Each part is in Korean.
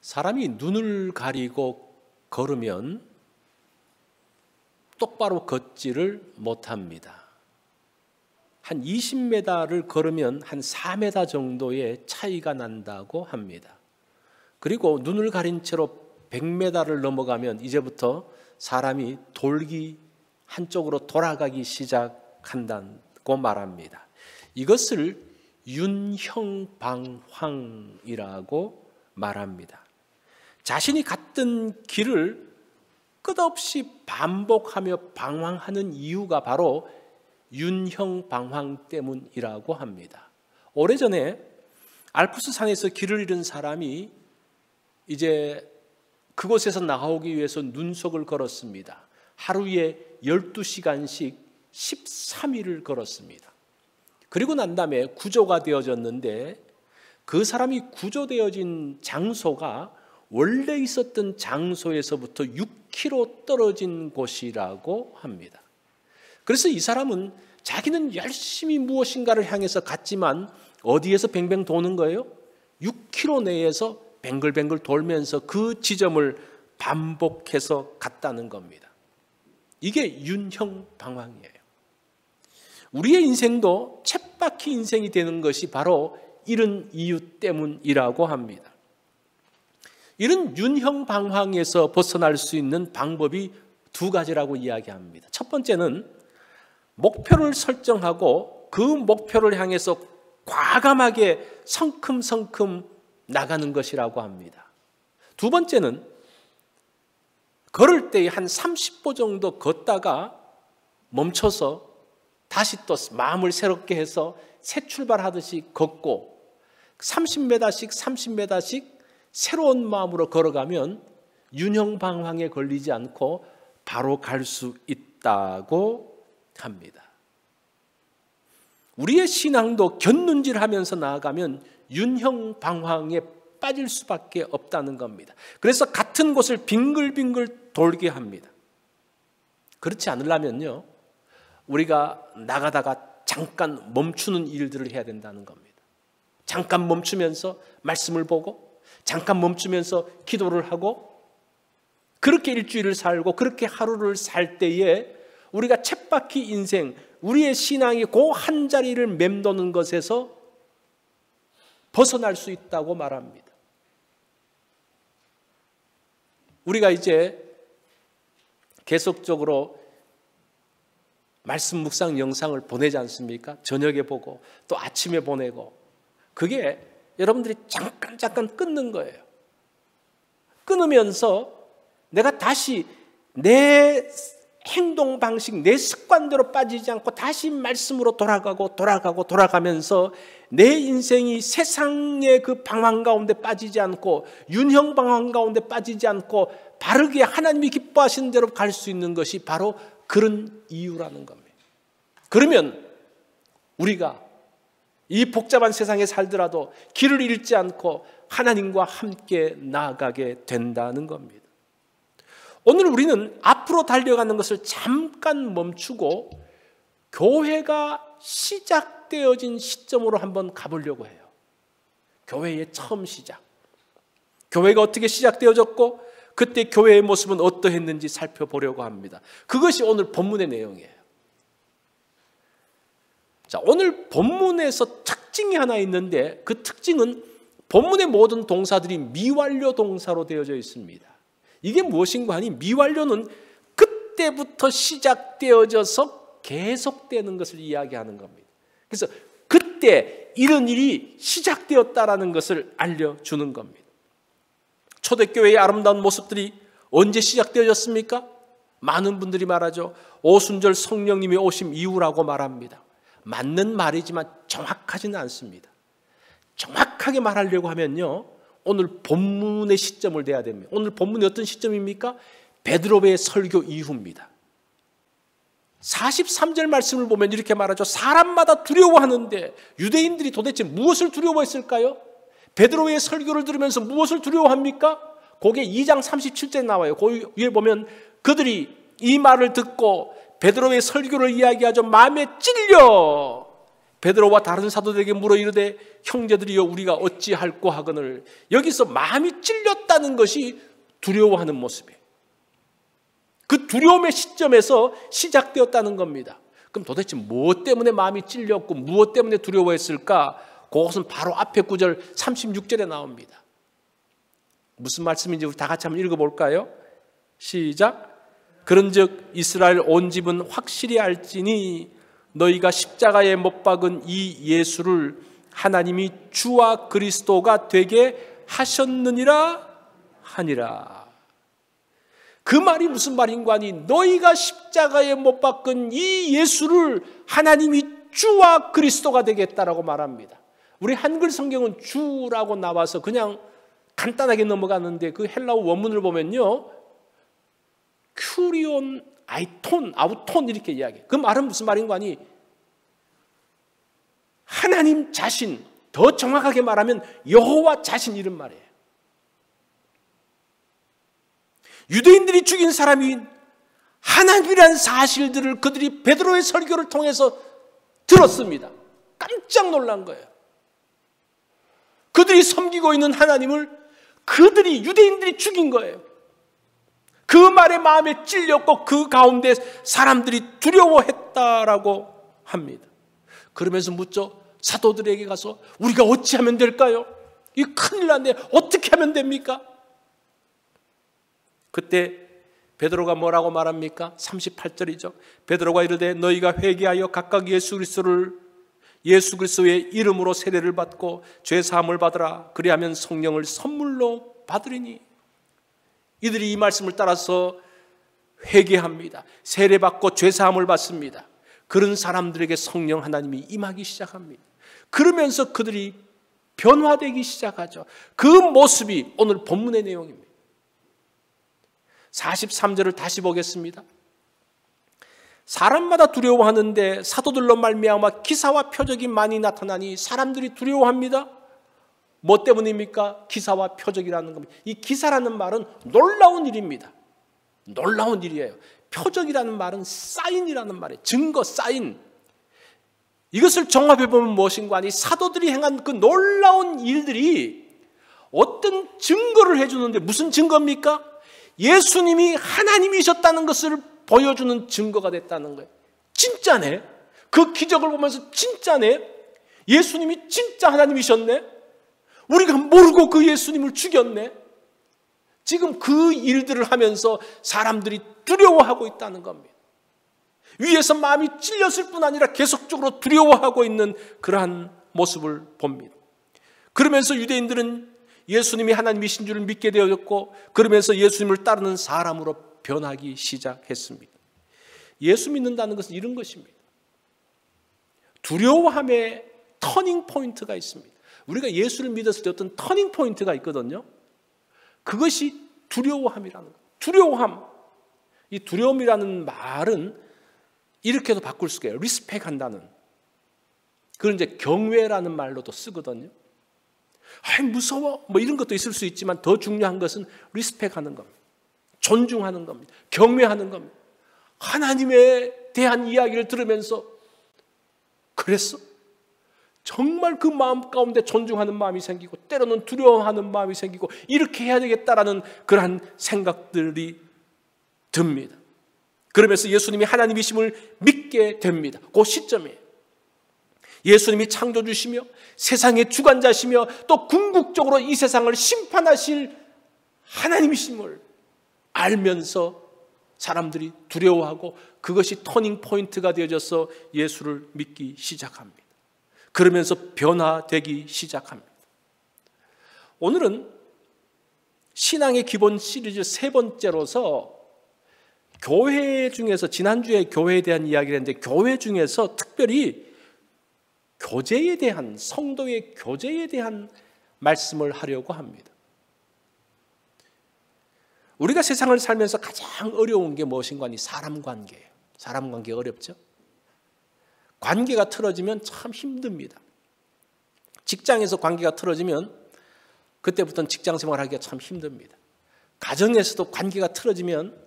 사람이 눈을 가리고 걸으면 똑바로 걷지를 못합니다. 한 20m를 걸으면 한 4m 정도의 차이가 난다고 합니다. 그리고 눈을 가린 채로 100m를 넘어가면 이제부터 사람이 돌기 한쪽으로 돌아가기 시작한다고 말합니다. 이것을 윤형방황이라고 말합니다. 자신이 갔던 길을 끝없이 반복하며 방황하는 이유가 바로 윤형방황 때문이라고 합니다. 오래전에 알프스 산에서 길을 잃은 사람이 이제 그곳에서 나오기 위해서 눈속을 걸었습니다. 하루에 12시간씩 13일을 걸었습니다. 그리고 난 다음에 구조가 되어졌는데 그 사람이 구조되어진 장소가 원래 있었던 장소에서부터 6km 떨어진 곳이라고 합니다. 그래서 이 사람은 자기는 열심히 무엇인가를 향해서 갔지만 어디에서 뱅뱅 도는 거예요? 6km 내에서 뱅글뱅글 돌면서 그 지점을 반복해서 갔다는 겁니다. 이게 윤형방황이에요. 우리의 인생도 쳇바퀴 인생이 되는 것이 바로 이런 이유 때문이라고 합니다. 이런 윤형방황에서 벗어날 수 있는 방법이 두 가지라고 이야기합니다. 첫 번째는 목표를 설정하고 그 목표를 향해서 과감하게 성큼성큼 나가는 것이라고 합니다. 두 번째는 걸을 때 한 30보 정도 걷다가 멈춰서 다시 또 마음을 새롭게 해서 새 출발하듯이 걷고 30m씩 30m씩 새로운 마음으로 걸어가면 윤형방황에 걸리지 않고 바로 갈 수 있다고 합니다. 우리의 신앙도 곁눈질하면서 나아가면 윤형방황에 빠질 수밖에 없다는 겁니다. 그래서 같은 곳을 빙글빙글 돌게 합니다. 그렇지 않으려면요, 우리가 나가다가 잠깐 멈추는 일들을 해야 된다는 겁니다. 잠깐 멈추면서 말씀을 보고, 잠깐 멈추면서 기도를 하고, 그렇게 일주일을 살고 그렇게 하루를 살 때에 우리가 쳇바퀴 인생, 우리의 신앙이 그 한 자리를 맴도는 것에서 벗어날 수 있다고 말합니다. 우리가 이제 계속적으로 말씀 묵상 영상을 보내지 않습니까? 저녁에 보고 또 아침에 보내고, 그게 여러분들이 잠깐 끊는 거예요. 끊으면서 내가 다시 내 행동 방식, 내 습관대로 빠지지 않고 다시 말씀으로 돌아가면서 내 인생이 세상의 그 방황 가운데 빠지지 않고 윤형 방황 가운데 빠지지 않고 바르게 하나님이 기뻐하시는 대로 갈 수 있는 것이 바로 그런 이유라는 겁니다. 그러면 우리가 이 복잡한 세상에 살더라도 길을 잃지 않고 하나님과 함께 나아가게 된다는 겁니다. 오늘 우리는 앞으로 달려가는 것을 잠깐 멈추고 교회가 시작되어진 시점으로 한번 가보려고 해요. 교회의 처음 시작. 교회가 어떻게 시작되어졌고 그때 교회의 모습은 어떠했는지 살펴보려고 합니다. 그것이 오늘 본문의 내용이에요. 자, 오늘 본문에서 특징이 하나 있는데 그 특징은 본문의 모든 동사들이 미완료 동사로 되어져 있습니다. 이게 무엇인가 하니 미완료는 그때부터 시작되어져서 계속되는 것을 이야기하는 겁니다. 그래서 그때 이런 일이 시작되었다라는 것을 알려주는 겁니다. 초대교회의 아름다운 모습들이 언제 시작되어졌습니까? 많은 분들이 말하죠. 오순절 성령님이 오심 이후라고 말합니다. 맞는 말이지만 정확하지는 않습니다. 정확하게 말하려고 하면요, 오늘 본문의 시점을 대야 됩니다. 오늘 본문이 어떤 시점입니까? 베드로의 설교 이후입니다. 43절 말씀을 보면 이렇게 말하죠. 사람마다 두려워하는데 유대인들이 도대체 무엇을 두려워했을까요? 베드로의 설교를 들으면서 무엇을 두려워합니까? 거기에 2장 37절에 나와요. 그 위에 보면 그들이 이 말을 듣고 베드로의 설교를 이야기하죠. 마음에 찔려 베드로와 다른 사도들에게 물어 이르되 형제들이여 우리가 어찌할꼬 하거늘. 여기서 마음이 찔렸다는 것이 두려워하는 모습이에요. 그 두려움의 시점에서 시작되었다는 겁니다. 그럼 도대체 무엇 때문에 마음이 찔렸고 무엇 때문에 두려워했을까? 그것은 바로 앞에 구절 36절에 나옵니다. 무슨 말씀인지 우리 다 같이 한번 읽어볼까요? 시작. 그런즉 이스라엘 온 집은 확실히 알지니 너희가 십자가에 못 박은 이 예수를 하나님이 주와 그리스도가 되게 하셨느니라 하니라. 그 말이 무슨 말인가 하니 너희가 십자가에 못 박은 이 예수를 하나님이 주와 그리스도가 되겠다라고 말합니다. 우리 한글 성경은 주라고 나와서 그냥 간단하게 넘어가는데 그 헬라어 원문을 보면요, 큐리온 아이톤 아우톤 이렇게 이야기해요. 그 말은 무슨 말인가 하니 하나님 자신, 더 정확하게 말하면 여호와 자신 이런 말이에요. 유대인들이 죽인 사람이 하나님이라는 사실들을 그들이 베드로의 설교를 통해서 들었습니다. 깜짝 놀란 거예요. 그들이 섬기고 있는 하나님을 그들이 유대인들이 죽인 거예요. 그 말에 마음에 찔렸고 그 가운데 사람들이 두려워했다라고 합니다. 그러면서 묻죠. 사도들에게 가서 우리가 어찌하면 될까요? 이 큰일 났네. 어떻게 하면 됩니까? 그때 베드로가 뭐라고 말합니까? 38절이죠. 베드로가 이르되 너희가 회개하여 각각 예수 그리스도의 이름으로 세례를 받고 죄 사함을 받으라. 그리하면 성령을 선물로 받으리니. 이들이 이 말씀을 따라서 회개합니다. 세례 받고 죄 사함을 받습니다. 그런 사람들에게 성령 하나님이 임하기 시작합니다. 그러면서 그들이 변화되기 시작하죠. 그 모습이 오늘 본문의 내용입니다. 43절을 다시 보겠습니다. 사람마다 두려워하는데 사도들로 말미암아 기사와 표적이 많이 나타나니 사람들이 두려워합니다. 뭐 때문입니까? 기사와 표적이라는 겁니다. 이 기사라는 말은 놀라운 일입니다. 놀라운 일이에요. 표적이라는 말은 사인이라는 말이에요. 증거, 사인. 이것을 종합해보면 무엇인가 하니 사도들이 행한 그 놀라운 일들이 어떤 증거를 해주는데 무슨 증거입니까? 예수님이 하나님이셨다는 것을 보여주는 증거가 됐다는 거예요. 진짜네. 그 기적을 보면서 진짜네. 예수님이 진짜 하나님이셨네. 우리가 모르고 그 예수님을 죽였네. 지금 그 일들을 하면서 사람들이 두려워하고 있다는 겁니다. 위에서 마음이 찔렸을 뿐 아니라 계속적으로 두려워하고 있는 그러한 모습을 봅니다. 그러면서 유대인들은 예수님이 하나님이신 줄을 믿게 되었고 그러면서 예수님을 따르는 사람으로 변하기 시작했습니다. 예수 믿는다는 것은 이런 것입니다. 두려워함의 터닝 포인트가 있습니다. 우리가 예수를 믿었을 때 어떤 터닝 포인트가 있거든요. 그것이 두려워함이라는 거예요. 두려워함. 이 두려움이라는 말은 이렇게도 바꿀 수가 있어요. 리스펙한다는. 그걸 이제 경외라는 말로도 쓰거든요. 아이 무서워 뭐 이런 것도 있을 수 있지만 더 중요한 것은 리스펙하는 겁니다. 존중하는 겁니다. 경외하는 겁니다. 하나님에 대한 이야기를 들으면서 그랬어? 정말 그 마음 가운데 존중하는 마음이 생기고 때로는 두려워하는 마음이 생기고 이렇게 해야 되겠다라는 그러한 생각들이 듭니다. 그러면서 예수님이 하나님이심을 믿게 됩니다. 그 시점이에요. 예수님이 창조주시며 세상의 주관자시며 또 궁극적으로 이 세상을 심판하실 하나님이심을 알면서 사람들이 두려워하고 그것이 터닝 포인트가 되어져서 예수를 믿기 시작합니다. 그러면서 변화되기 시작합니다. 오늘은 신앙의 기본 시리즈 세 번째로서 교회 중에서 지난주에 교회에 대한 이야기를 했는데 교회 중에서 특별히 교제에 대한 성도의 교제에 대한 말씀을 하려고 합니다. 우리가 세상을 살면서 가장 어려운 게 무엇인가 하니 사람 관계예요. 사람 관계 어렵죠? 관계가 틀어지면 참 힘듭니다. 직장에서 관계가 틀어지면 그때부터는 직장 생활하기가 참 힘듭니다. 가정에서도 관계가 틀어지면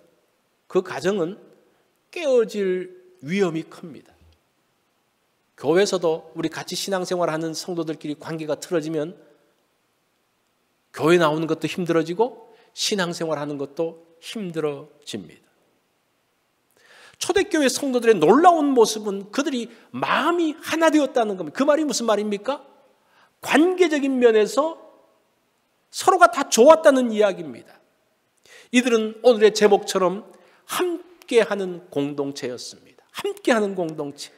그 가정은 깨어질 위험이 큽니다. 교회에서도 우리 같이 신앙생활하는 성도들끼리 관계가 틀어지면 교회 나오는 것도 힘들어지고 신앙생활하는 것도 힘들어집니다. 초대교회 성도들의 놀라운 모습은 그들이 마음이 하나 되었다는 겁니다. 그 말이 무슨 말입니까? 관계적인 면에서 서로가 다 좋았다는 이야기입니다. 이들은 오늘의 제목처럼 함께하는 공동체였습니다. 함께하는 공동체.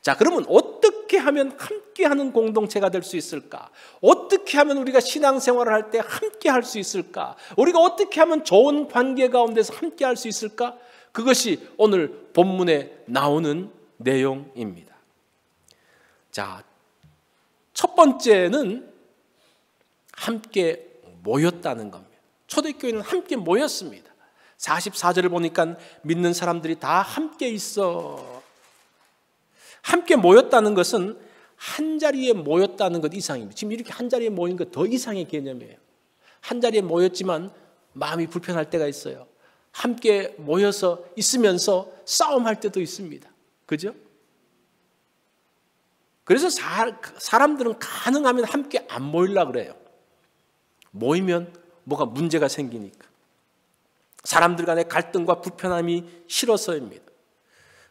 자, 그러면 어떻게 하면 함께하는 공동체가 될 수 있을까? 어떻게 하면 우리가 신앙생활을 할 때 함께할 수 있을까? 우리가 어떻게 하면 좋은 관계 가운데서 함께할 수 있을까? 그것이 오늘 본문에 나오는 내용입니다. 자, 첫 번째는 함께 모였다는 겁니다. 초대교회는 함께 모였습니다. 44절을 보니까 믿는 사람들이 다 함께 있어. 함께 모였다는 것은 한 자리에 모였다는 것 이상입니다. 지금 이렇게 한 자리에 모인 것 더 이상의 개념이에요. 한 자리에 모였지만 마음이 불편할 때가 있어요. 함께 모여서 있으면서 싸움할 때도 있습니다. 그죠? 그래서 사람들은 가능하면 함께 안 모이려고 그래요. 모이면 뭐가 문제가 생기니까. 사람들 간의 갈등과 불편함이 싫어서입니다.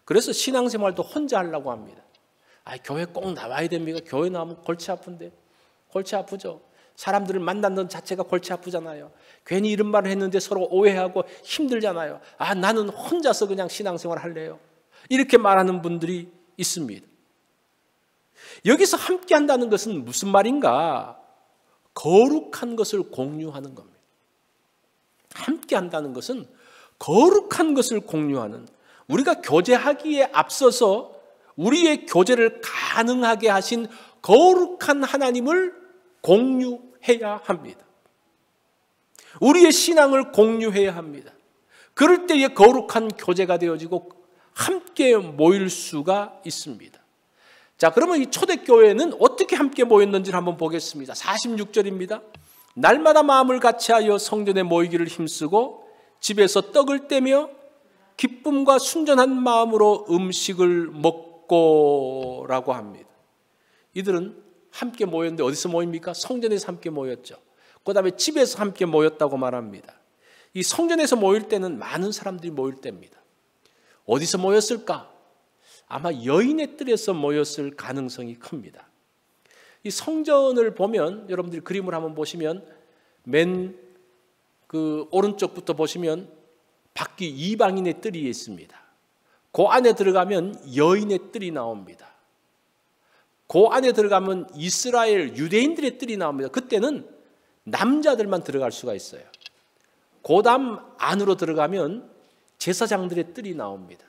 그래서 신앙생활도 혼자 하려고 합니다. 교회 꼭 나와야 됩니까? 교회 나오면 골치 아픈데. 골치 아프죠. 사람들을 만나는 자체가 골치 아프잖아요. 괜히 이런 말을 했는데 서로 오해하고 힘들잖아요. 나는 혼자서 그냥 신앙생활 할래요. 이렇게 말하는 분들이 있습니다. 여기서 함께 한다는 것은 무슨 말인가? 거룩한 것을 공유하는 겁니다. 함께 한다는 것은 거룩한 것을 공유하는, 우리가 교제하기에 앞서서 우리의 교제를 가능하게 하신 거룩한 하나님을 공유해야 합니다. 우리의 신앙을 공유해야 합니다. 그럴 때에 거룩한 교제가 되어지고 함께 모일 수가 있습니다. 자, 그러면 이 초대교회는 어떻게 함께 모였는지를 한번 보겠습니다. 46절입니다. 날마다 마음을 같이하여 성전에 모이기를 힘쓰고 집에서 떡을 떼며 기쁨과 순전한 마음으로 음식을 먹고라고 합니다. 이들은 함께 모였는데 어디서 모입니까? 성전에서 함께 모였죠. 그 다음에 집에서 함께 모였다고 말합니다. 이 성전에서 모일 때는 많은 사람들이 모일 때입니다. 어디서 모였을까? 아마 여인의 뜰에서 모였을 가능성이 큽니다. 이 성전을 보면, 여러분들이 그림을 한번 보시면 맨 그 오른쪽부터 보시면 밖이 이방인의 뜰이 있습니다. 그 안에 들어가면 여인의 뜰이 나옵니다. 그 안에 들어가면 이스라엘 유대인들의 뜰이 나옵니다. 그때는 남자들만 들어갈 수가 있어요. 그 다음 안으로 들어가면 제사장들의 뜰이 나옵니다.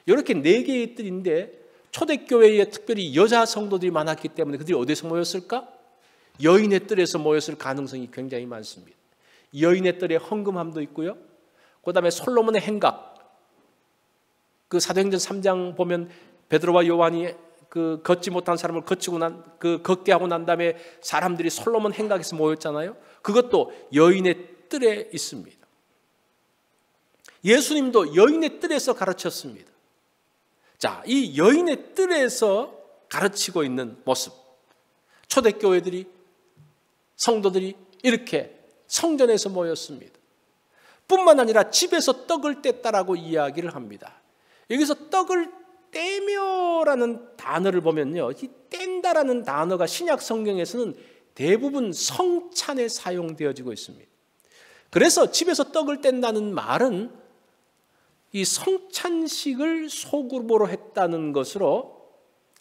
이렇게 4개의 뜰인데 초대교회에 특별히 여자 성도들이 많았기 때문에 그들이 어디서 모였을까? 여인의 뜰에서 모였을 가능성이 굉장히 많습니다. 여인의 뜰에 헌금함도 있고요. 그 다음에 솔로몬의 행각, 그 사도행전 3장 보면 베드로와 요한이 그 걷지 못한 사람을 걷게 하고 난 다음에 사람들이 솔로몬 행각에서 모였잖아요. 그것도 여인의 뜰에 있습니다. 예수님도 여인의 뜰에서 가르쳤습니다. 자, 이 여인의 뜰에서 가르치고 있는 모습, 초대교회들이, 성도들이 이렇게 성전에서 모였습니다. 뿐만 아니라 집에서 떡을 뗐다라고 이야기를 합니다. 여기서 떡을 떼며라는 단어를 보면요, 이 뗀다라는 단어가 신약 성경에서는 대부분 성찬에 사용되어지고 있습니다. 그래서 집에서 떡을 뗀다는 말은 이 성찬식을 소그룹으로 했다는 것으로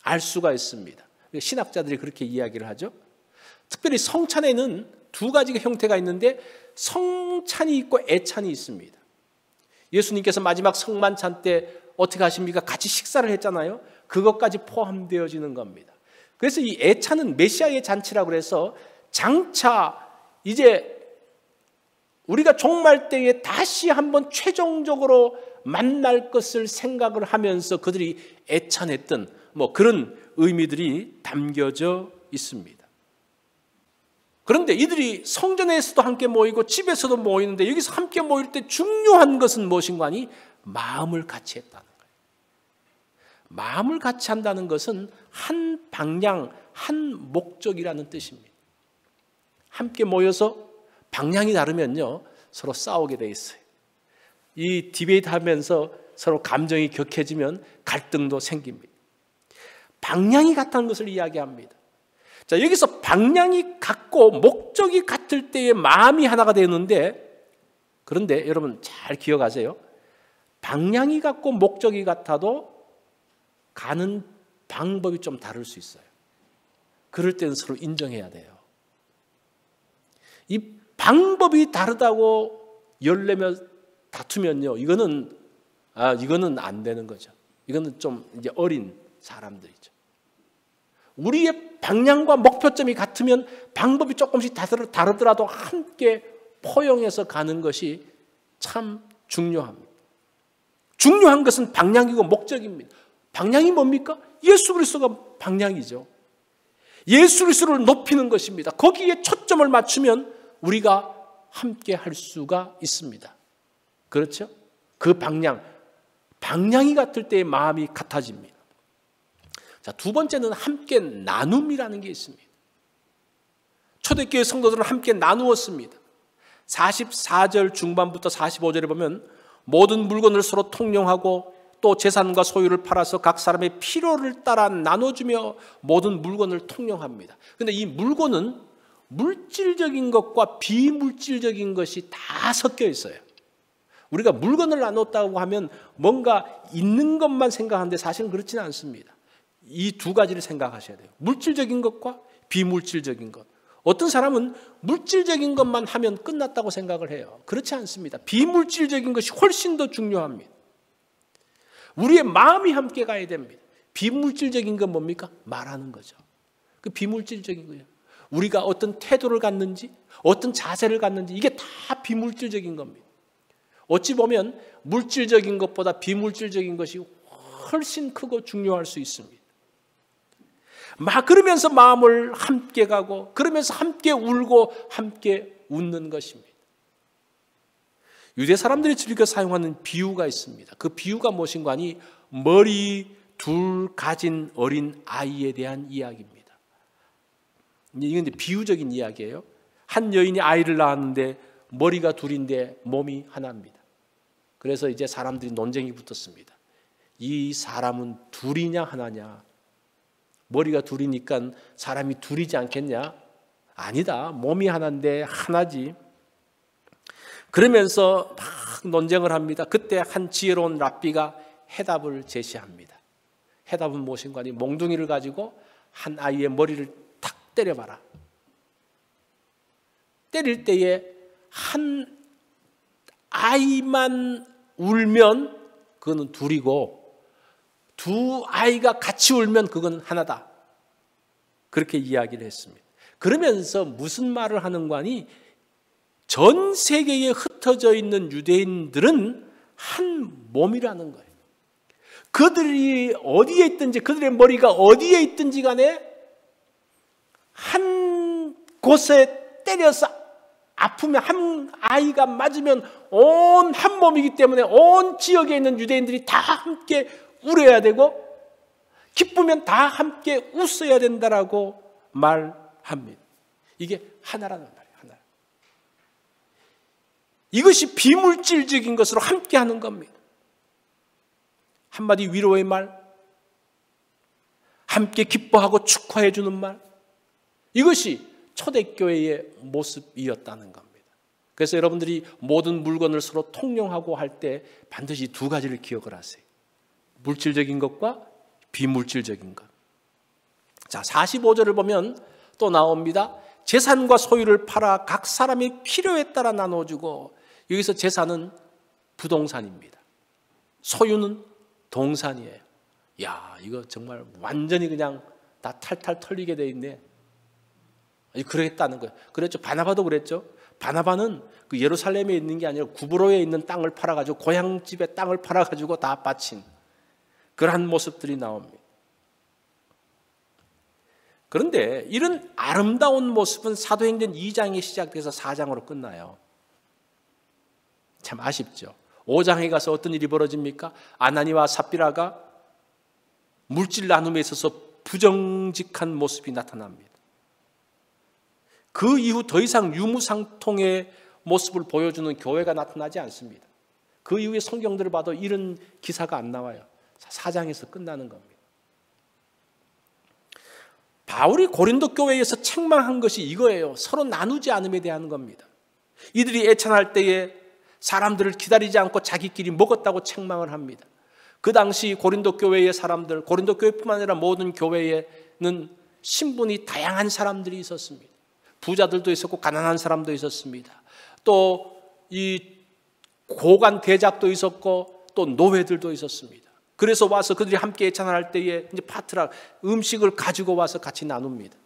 알 수가 있습니다. 신학자들이 그렇게 이야기를 하죠. 특별히 성찬에는 2가지의 형태가 있는데 성찬이 있고 애찬이 있습니다. 예수님께서 마지막 성만찬 때 어떻게 하십니까? 같이 식사를 했잖아요. 그것까지 포함되어지는 겁니다. 그래서 이 애찬은 메시아의 잔치라고 해서 장차 이제 우리가 종말 때에 다시 한번 최종적으로 만날 것을 생각을 하면서 그들이 애찬했던 그런 의미들이 담겨져 있습니다. 그런데 이들이 성전에서도 함께 모이고 집에서도 모이는데 여기서 함께 모일 때 중요한 것은 무엇인가 하니 마음을 같이 했다는 거예요. 마음을 같이 한다는 것은 한 방향, 한 목적이라는 뜻입니다. 함께 모여서 방향이 다르면요, 서로 싸우게 돼 있어요. 이 디베이트 하면서 서로 감정이 격해지면 갈등도 생깁니다. 방향이 같다는 것을 이야기합니다. 자, 여기서 방향이 같고 목적이 같을 때에 마음이 하나가 되는데, 그런데 여러분 잘 기억하세요. 방향이 같고 목적이 같아도 가는 방법이 좀 다를 수 있어요. 그럴 때는 서로 인정해야 돼요. 이 방법이 다르다고 열내며 다투면요, 이거는 안 되는 거죠. 이거는 좀 이제 어린 사람들이죠. 우리의 방향과 목표점이 같으면 방법이 조금씩 다르더라도 함께 포용해서 가는 것이 참 중요합니다. 중요한 것은 방향이고 목적입니다. 방향이 뭡니까? 예수 그리스도가 방향이죠. 예수 그리스도를 높이는 것입니다. 거기에 초점을 맞추면 우리가 함께 할 수가 있습니다. 그렇죠? 그 방향이 같을 때의 마음이 같아집니다. 자, 두 번째는 함께 나눔이라는 게 있습니다. 초대교회 성도들은 함께 나누었습니다. 44절 중반부터 45절에 보면 모든 물건을 서로 통용하고 또 재산과 소유를 팔아서 각 사람의 필요를 따라 나눠주며 모든 물건을 통용합니다. 그런데 이 물건은 물질적인 것과 비물질적인 것이 다 섞여 있어요. 우리가 물건을 나눴다고 하면 뭔가 있는 것만 생각하는데 사실은 그렇지는 않습니다. 이 두 가지를 생각하셔야 돼요. 물질적인 것과 비물질적인 것. 어떤 사람은 물질적인 것만 하면 끝났다고 생각을 해요. 그렇지 않습니다. 비물질적인 것이 훨씬 더 중요합니다. 우리의 마음이 함께 가야 됩니다. 비물질적인 건 뭡니까? 말하는 거죠. 그 비물질적인 거예요. 우리가 어떤 태도를 갖는지, 어떤 자세를 갖는지, 이게 다 비물질적인 겁니다. 어찌 보면 물질적인 것보다 비물질적인 것이 훨씬 크고 중요할 수 있습니다. 그러면서 마음을 함께 가고, 그러면서 함께 울고 함께 웃는 것입니다. 유대 사람들이 즐겨 사용하는 비유가 있습니다. 그 비유가 무엇인가 하니 머리 둘 가진 어린 아이에 대한 이야기입니다. 이건 비유적인 이야기예요. 한 여인이 아이를 낳았는데 머리가 둘인데 몸이 하나입니다. 그래서 이제 사람들이 논쟁이 붙었습니다. 이 사람은 둘이냐 하나냐? 머리가 둘이니까 사람이 둘이지 않겠냐? 아니다. 몸이 하나인데 하나지. 그러면서 막 논쟁을 합니다. 그때 한 지혜로운 랍비가 해답을 제시합니다. 해답은 무엇인가 하니 몽둥이를 가지고 한 아이의 머리를 탁 때려봐라. 때릴 때에 한 아이만 울면 그거는 둘이고 두 아이가 같이 울면 그건 하나다. 그렇게 이야기를 했습니다. 그러면서 무슨 말을 하는가 하니 전 세계에 흩어져 있는 유대인들은 한 몸이라는 거예요. 그들이 어디에 있든지, 그들의 머리가 어디에 있든지 간에 한 곳에 때려서 아프면, 한 아이가 맞으면 온 한 몸이기 때문에 온 지역에 있는 유대인들이 다 함께 울어야 되고 기쁘면 다 함께 웃어야 된다라고 말합니다. 이게 하나라는 말이에요. 하나. 이것이 비물질적인 것으로 함께하는 겁니다. 한마디 위로의 말, 함께 기뻐하고 축하해 주는 말, 이것이 초대교회의 모습이었다는 겁니다. 그래서 여러분들이 모든 물건을 서로 통용하고 할 때 반드시 두 가지를 기억을 하세요. 물질적인 것과 비물질적인 것. 자, 45절을 보면 또 나옵니다. 재산과 소유를 팔아 각 사람의 필요에 따라 나눠주고, 여기서 재산은 부동산입니다. 소유는 동산이에요. 야, 이거 정말 완전히 그냥 다 탈탈 털리게 돼 있네. 그러겠다는 거예요. 그랬죠. 바나바도 그랬죠. 바나바는 그 예루살렘에 있는 게 아니라 구브로에 있는 땅을 팔아가지고 고향집에 땅을 팔아가지고 다 바친 그러한 모습들이 나옵니다. 그런데 이런 아름다운 모습은 사도행전 2장에 시작돼서 4장으로 끝나요. 참 아쉽죠. 5장에 가서 어떤 일이 벌어집니까? 아나니와 삽비라가 물질 나눔에 있어서 부정직한 모습이 나타납니다. 그 이후 더 이상 유무상통의 모습을 보여주는 교회가 나타나지 않습니다. 그 이후에 성경들을 봐도 이런 기사가 안 나와요. 4장에서 끝나는 겁니다. 바울이 고린도 교회에서 책망한 것이 이거예요. 서로 나누지 않음에 대한 겁니다. 이들이 애찬할 때에 사람들을 기다리지 않고 자기끼리 먹었다고 책망을 합니다. 그 당시 고린도 교회의 사람들, 고린도 교회뿐만 아니라 모든 교회에는 신분이 다양한 사람들이 있었습니다. 부자들도 있었고 가난한 사람도 있었습니다. 또 이 고관 대작도 있었고 또 노예들도 있었습니다. 그래서 와서 그들이 함께 애찬할 때에 이제 파트락 음식을 가지고 와서 같이 나눕니다.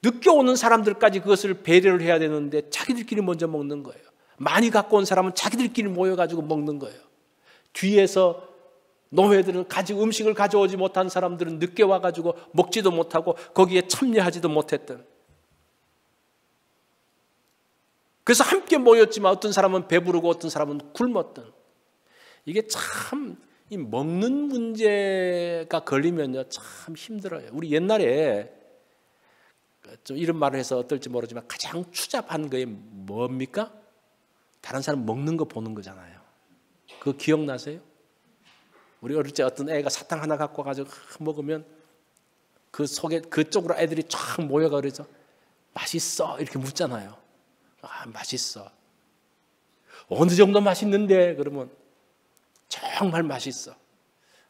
늦게 오는 사람들까지 그것을 배려를 해야 되는데 자기들끼리 먼저 먹는 거예요. 많이 갖고 온 사람은 자기들끼리 모여가지고 먹는 거예요. 뒤에서 노예들은 음식을 가져오지 못한 사람들은 늦게 와가지고 먹지도 못하고 거기에 참여하지도 못했던. 그래서 함께 모였지만 어떤 사람은 배부르고 어떤 사람은 굶었던. 이게 참 이 먹는 문제가 걸리면요 참 힘들어요. 우리 옛날에 좀 이런 말을 해서 어떨지 모르지만 가장 추잡한 거에 뭡니까? 다른 사람 먹는 거 보는 거잖아요. 그거 기억나세요? 우리 어릴 때 어떤 애가 사탕 하나 갖고 와가지고 먹으면 그 속에 그쪽으로 애들이 쫙 모여가 그래서 맛있어 이렇게 묻잖아요. 아 맛있어. 어느 정도 맛있는데 그러면 정말 맛있어.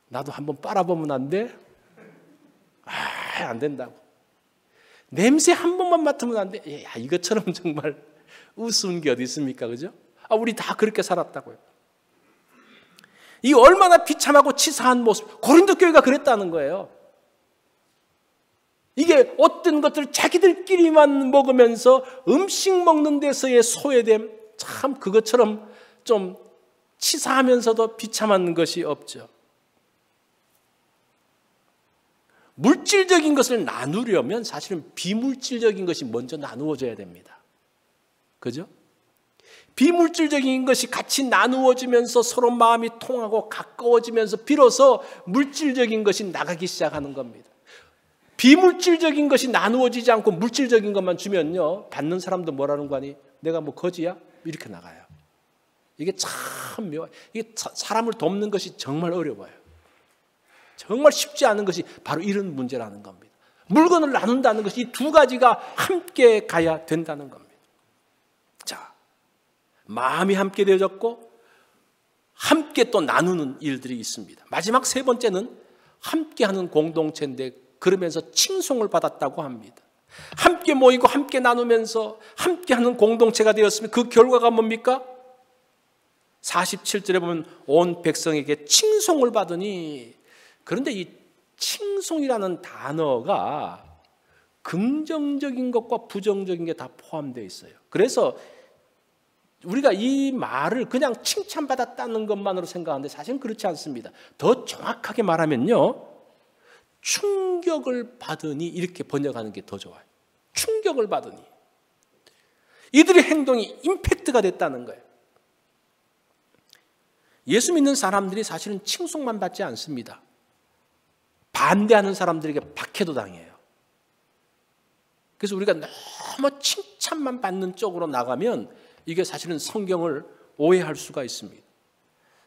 나도 한번 빨아보면 안 돼? 아, 안 된다고. 냄새 한 번만 맡으면 안 돼? 야, 이것처럼 정말 우스운 게 어디 있습니까? 그죠? 아, 우리 다 그렇게 살았다고요. 이 얼마나 비참하고 치사한 모습. 고린도 교회가 그랬다는 거예요. 이게 어떤 것들을 자기들끼리만 먹으면서 음식 먹는 데서의 소외됨, 참 그것처럼 좀 치사하면서도 비참한 것이 없죠. 물질적인 것을 나누려면 사실은 비물질적인 것이 먼저 나누어져야 됩니다. 그죠? 비물질적인 것이 같이 나누어지면서 서로 마음이 통하고 가까워지면서 비로소 물질적인 것이 나가기 시작하는 겁니다. 비물질적인 것이 나누어지지 않고 물질적인 것만 주면요 받는 사람도 뭐라는 거 아니? 내가 뭐 거지야? 이렇게 나가요. 이게 참 묘해요. 이게 사람을 돕는 것이 정말 어려워요. 정말 쉽지 않은 것이 바로 이런 문제라는 겁니다. 물건을 나눈다는 것이 이 두 가지가 함께 가야 된다는 겁니다. 자, 마음이 함께 되어졌고 함께 또 나누는 일들이 있습니다. 마지막 세 번째는 함께하는 공동체인데 그러면서 칭송을 받았다고 합니다. 함께 모이고 함께 나누면서 함께하는 공동체가 되었으면 그 결과가 뭡니까? 47절에 보면 온 백성에게 칭송을 받으니. 그런데 이 칭송이라는 단어가 긍정적인 것과 부정적인 게 다 포함되어 있어요. 그래서 우리가 이 말을 그냥 칭찬받았다는 것만으로 생각하는데 사실은 그렇지 않습니다. 더 정확하게 말하면요, 충격을 받으니 이렇게 번역하는 게 더 좋아요. 충격을 받으니. 이들의 행동이 임팩트가 됐다는 거예요. 예수 믿는 사람들이 사실은 칭송만 받지 않습니다. 반대하는 사람들에게 박해도 당해요. 그래서 우리가 너무 칭찬만 받는 쪽으로 나가면 이게 사실은 성경을 오해할 수가 있습니다.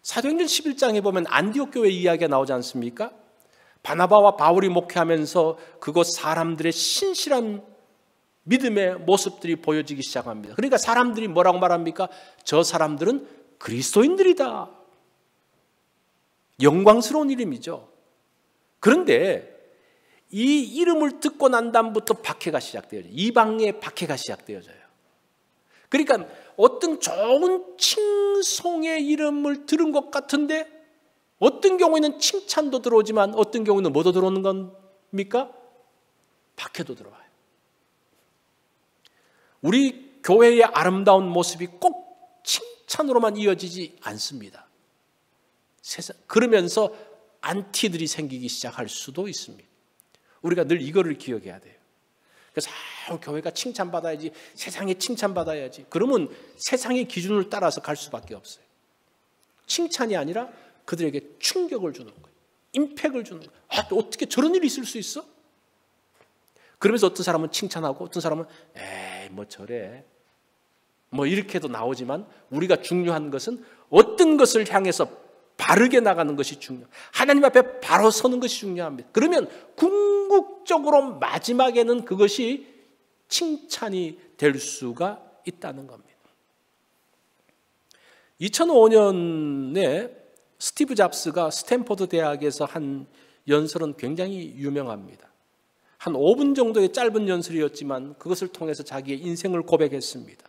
사도행전 11장에 보면 안디옥 교회 이야기가 나오지 않습니까? 바나바와 바울이 목회하면서 그곳 사람들의 신실한 믿음의 모습들이 보여지기 시작합니다. 그러니까 사람들이 뭐라고 말합니까? 저 사람들은 그리스도인들이다. 영광스러운 이름이죠. 그런데 이 이름을 듣고 난 다음부터 박해가 시작되어져요. 이방의 박해가 시작되어져요. 그러니까 어떤 좋은 칭송의 이름을 들은 것 같은데 어떤 경우에는 칭찬도 들어오지만 어떤 경우는 뭐도 들어오는 겁니까? 박해도 들어와요. 우리 교회의 아름다운 모습이 꼭 칭찬으로만 이어지지 않습니다. 그러면서 안티들이 생기기 시작할 수도 있습니다. 우리가 늘 이거를 기억해야 돼요. 그래서 교회가 칭찬받아야지, 세상에 칭찬받아야지. 그러면 세상의 기준을 따라서 갈 수밖에 없어요. 칭찬이 아니라 그들에게 충격을 주는 거예요. 임팩을 주는 거예요. 아, 어떻게 저런 일이 있을 수 있어? 그러면서 어떤 사람은 칭찬하고 어떤 사람은 에이 뭐 저래 뭐 이렇게도 나오지만 우리가 중요한 것은 어떤 것을 향해서 바르게 나가는 것이 중요해요. 하나님 앞에 바로 서는 것이 중요합니다. 그러면 궁극적으로 마지막에는 그것이 칭찬이 될 수가 있다는 겁니다. 2005년에 스티브 잡스가 스탠포드 대학에서 한 연설은 굉장히 유명합니다. 한 5분 정도의 짧은 연설이었지만 그것을 통해서 자기의 인생을 고백했습니다.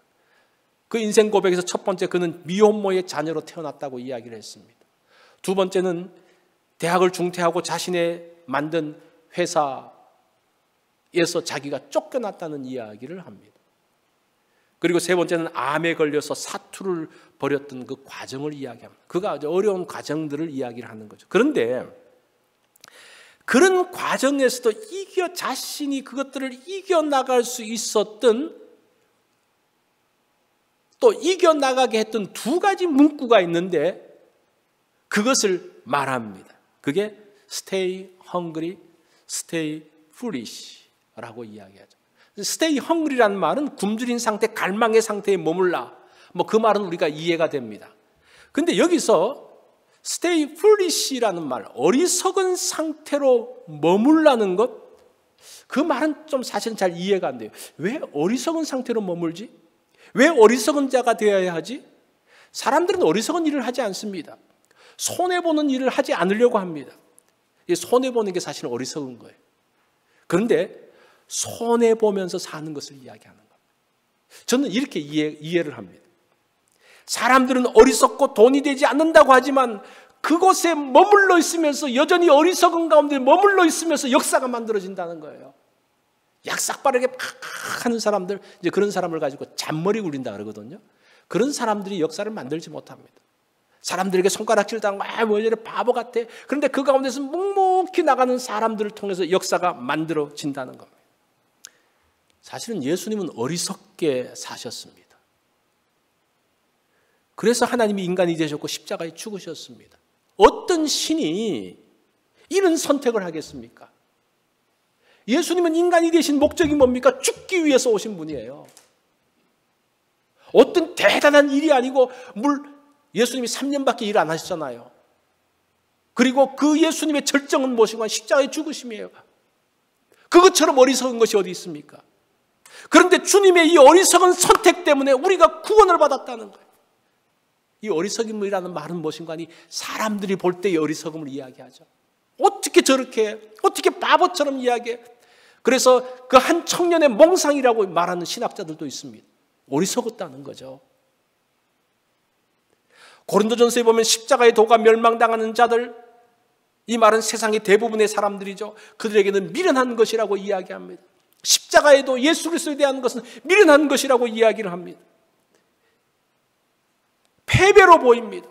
그 인생 고백에서 첫 번째, 그는 미혼모의 자녀로 태어났다고 이야기를 했습니다. 두 번째는 대학을 중퇴하고 자신의 만든 회사에서 자기가 쫓겨났다는 이야기를 합니다. 그리고 세 번째는 암에 걸려서 사투를 벌였던 그 과정을 이야기합니다. 그가 아주 어려운 과정들을 이야기를 하는 거죠. 그런데 그런 과정에서도 자신이 그것들을 이겨나갈 수 있었던, 또 이겨나가게 했던 두 가지 문구가 있는데 그것을 말합니다. 그게 stay hungry, stay foolish라고 이야기하죠. stay hungry라는 말은 굶주린 상태, 갈망의 상태에 머물라. 뭐 그 말은 우리가 이해가 됩니다. 근데 여기서 stay foolish라는 말, 어리석은 상태로 머물라는 것, 그 말은 좀 사실은 잘 이해가 안 돼요. 왜 어리석은 상태로 머물지? 왜 어리석은 자가 되어야 하지? 사람들은 어리석은 일을 하지 않습니다. 손해보는 일을 하지 않으려고 합니다. 손해보는 게 사실은 어리석은 거예요. 그런데 손해보면서 사는 것을 이야기하는 겁니다. 저는 이렇게 이해를 합니다. 사람들은 어리석고 돈이 되지 않는다고 하지만 그곳에 머물러 있으면서, 여전히 어리석은 가운데 머물러 있으면서 역사가 만들어진다는 거예요. 약삭빠르게 팍 하는 사람들, 이제 그런 사람을 가지고 잔머리 굴린다 그러거든요. 그런 사람들이 역사를 만들지 못합니다. 사람들에게 손가락질 당하고 뭐 이래 바보 같아. 그런데 그 가운데서 묵묵히 나가는 사람들을 통해서 역사가 만들어진다는 겁니다. 사실은 예수님은 어리석게 사셨습니다. 그래서 하나님이 인간이 되셨고 십자가에 죽으셨습니다. 어떤 신이 이런 선택을 하겠습니까? 예수님은 인간이 되신 목적이 뭡니까? 죽기 위해서 오신 분이에요. 어떤 대단한 일이 아니고, 예수님이 3년밖에 일 안 하셨잖아요. 그리고 그 예수님의 절정은 무엇이고 십자가에 죽으심이에요. 그것처럼 어리석은 것이 어디 있습니까? 그런데 주님의 이 어리석은 선택 때문에 우리가 구원을 받았다는 거예요. 이 어리석음이라는 말은 무엇인가 하니 사람들이 볼 때의 어리석음을 이야기하죠. 어떻게 저렇게, 어떻게 바보처럼 이야기해? 그래서 그 한 청년의 몽상이라고 말하는 신학자들도 있습니다. 어리석었다는 거죠. 고린도전서에 보면 십자가의 도가 멸망당하는 자들, 이 말은 세상의 대부분의 사람들이죠. 그들에게는 미련한 것이라고 이야기합니다. 십자가에도 예수 그리스도에 대한 것은 미련한 것이라고 이야기를 합니다. 패배로 보입니다.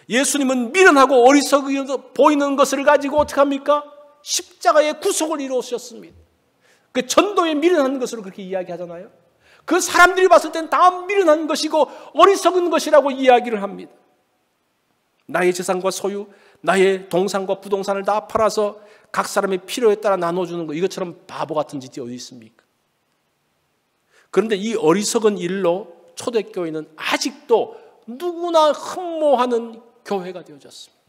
예수님은 미련하고 어리석어 보이는 것을 가지고 어떻게 합니까? 십자가의 구속을 이루셨습니다. 그 전도에 미련한 것으로 그렇게 이야기하잖아요. 그 사람들이 봤을 때는 다 미련한 것이고 어리석은 것이라고 이야기를 합니다. 나의 재산과 소유, 나의 동산과 부동산을 다 팔아서 각 사람의 필요에 따라 나눠주는 것, 이것처럼 바보 같은 짓이 어디 있습니까? 그런데 이 어리석은 일로 초대교회는 아직도 누구나 흠모하는 교회가 되어졌습니다.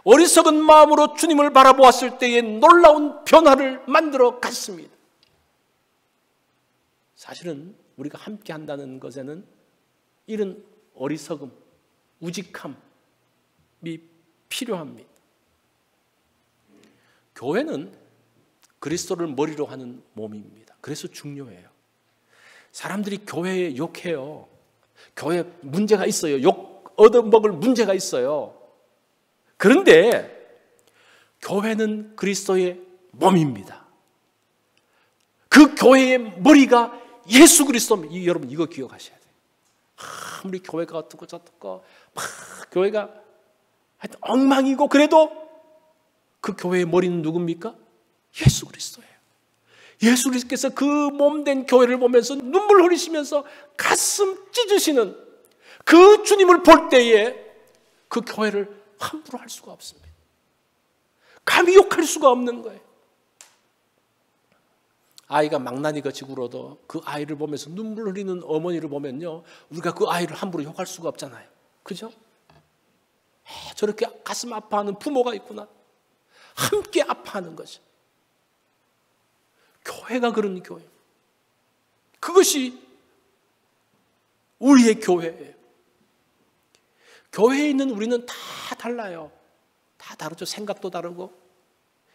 어리석은 마음으로 주님을 바라보았을 때에 놀라운 변화를 만들어 갔습니다. 사실은 우리가 함께 한다는 것에는 이런 어리석음, 우직함이 필요합니다. 교회는 그리스도를 머리로 하는 몸입니다. 그래서 중요해요. 사람들이 교회에 욕해요. 교회에 문제가 있어요. 욕 얻어먹을 문제가 있어요. 그런데 교회는 그리스도의 몸입니다. 그 교회의 머리가 예수 그리스도입니다. 여러분 이거 기억하셔야 돼요. 아무리 교회가 어떻고 저떻고 막 교회가 하여튼 엉망이고 그래도 그 교회의 머리는 누굽니까? 예수 그리스도예요. 예수 그리스도께서 그 몸된 교회를 보면서 눈물 흘리시면서 가슴 찢으시는 그 주님을 볼 때에 그 교회를 함부로 할 수가 없습니다. 감히 욕할 수가 없는 거예요. 아이가 망나니가 지구로도 그 아이를 보면서 눈물 흘리는 어머니를 보면요, 우리가 그 아이를 함부로 욕할 수가 없잖아요. 그죠? 저렇게 가슴 아파하는 부모가 있구나. 함께 아파하는 거죠. 교회가 그런 교회. 그것이 우리의 교회예요. 교회에 있는 우리는 다 달라요. 다 다르죠. 생각도 다르고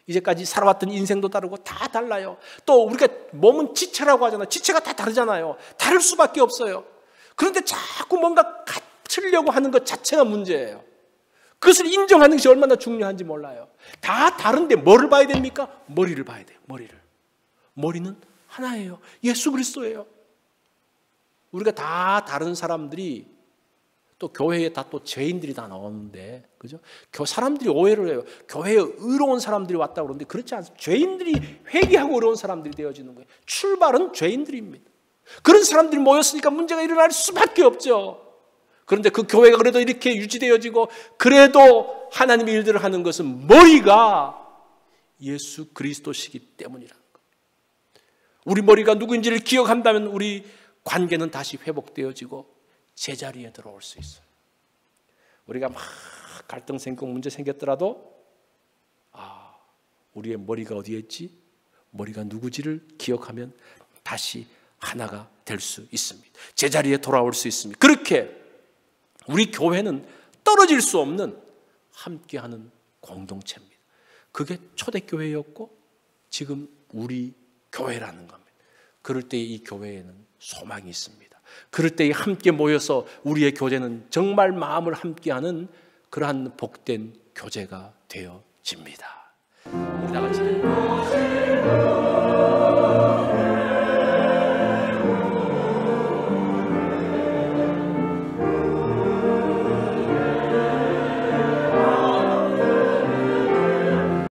이제까지 살아왔던 인생도 다르고 다 달라요. 또 우리가 몸은 지체라고 하잖아요. 지체가 다 다르잖아요. 다를 수밖에 없어요. 그런데 자꾸 뭔가 갖추려고 하는 것 자체가 문제예요. 그것을 인정하는 것이 얼마나 중요한지 몰라요. 다 다른데 뭐를 봐야 됩니까? 머리를 봐야 돼요. 머리는 하나예요. 예수 그리스도예요. 우리가 다 다른 사람들이 또 교회에 다 또 죄인들이 다 나오는데, 그죠? 사람들이 오해를 해요. 교회에 의로운 사람들이 왔다고 그러는데 그렇지 않습니다. 죄인들이 회개하고 의로운 사람들이 되어지는 거예요. 출발은 죄인들입니다. 그런 사람들이 모였으니까 문제가 일어날 수밖에 없죠. 그런데 그 교회가 그래도 이렇게 유지되어지고 그래도 하나님의 일들을 하는 것은 머리가 예수 그리스도시기 때문이라는 거예요. 우리 머리가 누구인지를 기억한다면 우리 관계는 다시 회복되어지고 제자리에 들어올 수 있어요. 우리가 막 갈등 생기고 문제 생겼더라도 우리의 머리가 어디에 있지? 머리가 누구지를 기억하면 다시 하나가 될 수 있습니다. 제자리에 돌아올 수 있습니다. 그렇게 우리 교회는 떨어질 수 없는 함께하는 공동체입니다. 그게 초대교회였고 지금 우리 교회라는 겁니다. 그럴 때 이 교회에는 소망이 있습니다. 그럴 때 함께 모여서 우리의 교제는 정말 마음을 함께하는 그러한 복된 교제가 되어집니다. 우리 다 같이